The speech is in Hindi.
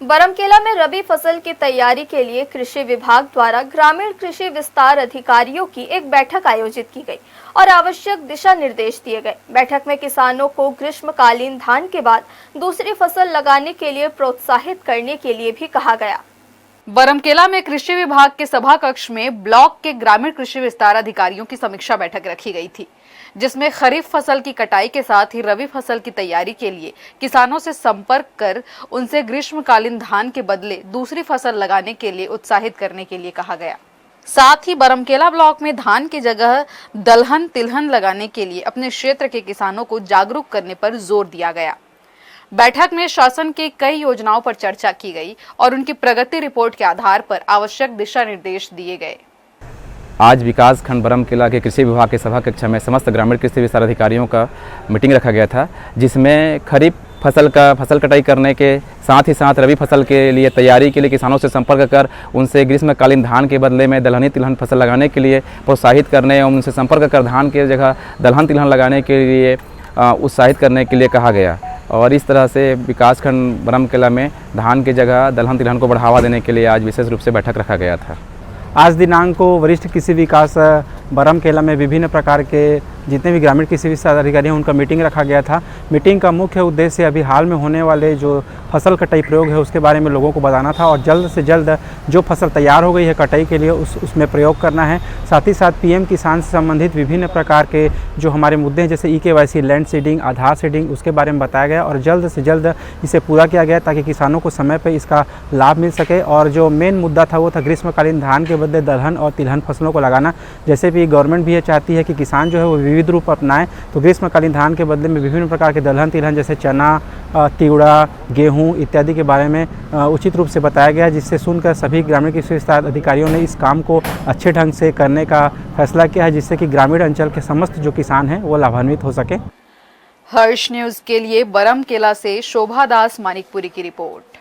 बरमकेला में रबी फसल की तैयारी के लिए कृषि विभाग द्वारा ग्रामीण कृषि विस्तार अधिकारियों की एक बैठक आयोजित की गई और आवश्यक दिशा निर्देश दिए गए। बैठक में किसानों को ग्रीष्मकालीन धान के बाद दूसरी फसल लगाने के लिए प्रोत्साहित करने के लिए भी कहा गया। बरमकेला में कृषि विभाग के सभा कक्ष में ब्लॉक के ग्रामीण कृषि विस्तार अधिकारियों की समीक्षा बैठक रखी गई थी, जिसमें खरीफ फसल की कटाई के साथ ही रबी फसल की तैयारी के लिए किसानों से संपर्क कर उनसे ग्रीष्मकालीन धान के बदले दूसरी फसल लगाने के लिए उत्साहित करने के लिए कहा गया। साथ ही बरमकेला ब्लॉक में धान की जगह दलहन तिलहन लगाने के लिए अपने क्षेत्र के किसानों को जागरूक करने पर जोर दिया गया। बैठक में शासन की कई योजनाओं पर चर्चा की गई और उनकी प्रगति रिपोर्ट के आधार पर आवश्यक दिशा निर्देश दिए गए। आज विकास खंड बरमकेला के कृषि विभाग के सभा कक्ष में समस्त ग्रामीण कृषि विस्तार अधिकारियों का मीटिंग रखा गया था, जिसमें खरीफ फसल कटाई करने के साथ ही साथ रबी फसल के लिए तैयारी के लिए किसानों से संपर्क कर उनसे ग्रीष्मकालीन धान के बदले में दलहनी तिलहन फसल लगाने के लिए प्रोत्साहित करने और उनसे संपर्क कर धान के जगह दलहन तिलहन लगाने के लिए उत्साहित करने के लिए कहा गया। और इस तरह से विकासखंड बरमकेला में धान की जगह दलहन तिलहन को बढ़ावा देने के लिए आज विशेष रूप से बैठक रखा गया था। आज दिनांक को वरिष्ठ कृषि विकास बरमकेला में विभिन्न प्रकार के जितने भी ग्रामीण कृषि विस्तार अधिकारी हैं उनका मीटिंग रखा गया था। मीटिंग का मुख्य उद्देश्य अभी हाल में होने वाले जो फसल कटाई प्रयोग है उसके बारे में लोगों को बताना था और जल्द से जल्द जो फसल तैयार हो गई है कटाई के लिए उसमें प्रयोग करना है। साथ ही साथ पीएम किसान से संबंधित विभिन्न प्रकार के जो हमारे मुद्दे हैं जैसे EKYC, लैंड सीडिंग, आधार सीडिंग, उसके बारे में बताया गया और जल्द से जल्द इसे पूरा किया गया ताकि किसानों को समय पर इसका लाभ मिल सके। और जो मेन मुद्दा था वो था ग्रीष्मकालीन धान के बदले दलहन और तिलहन फसलों को लगाना। जैसे भी गवर्नमेंट भी ये चाहती है कि किसान जो है वो विविध रूप अपनाएं, तो ग्रीष्मकालीन धान के बदले में विभिन्न प्रकार के दलहन तिलहन जैसे चना, तिवड़ा, गेहूं इत्यादि के बारे में उचित रूप से बताया गया, जिससे सुनकर सभी ग्रामीण कृषि विस्तार अधिकारियों ने इस काम को अच्छे ढंग से करने का फैसला किया है, जिससे कि ग्रामीण अंचल के समस्त जो किसान हैं वो लाभान्वित हो सके। हर्ष न्यूज के लिए बरमकेला से शोभा दास मानिकपुरी की रिपोर्ट।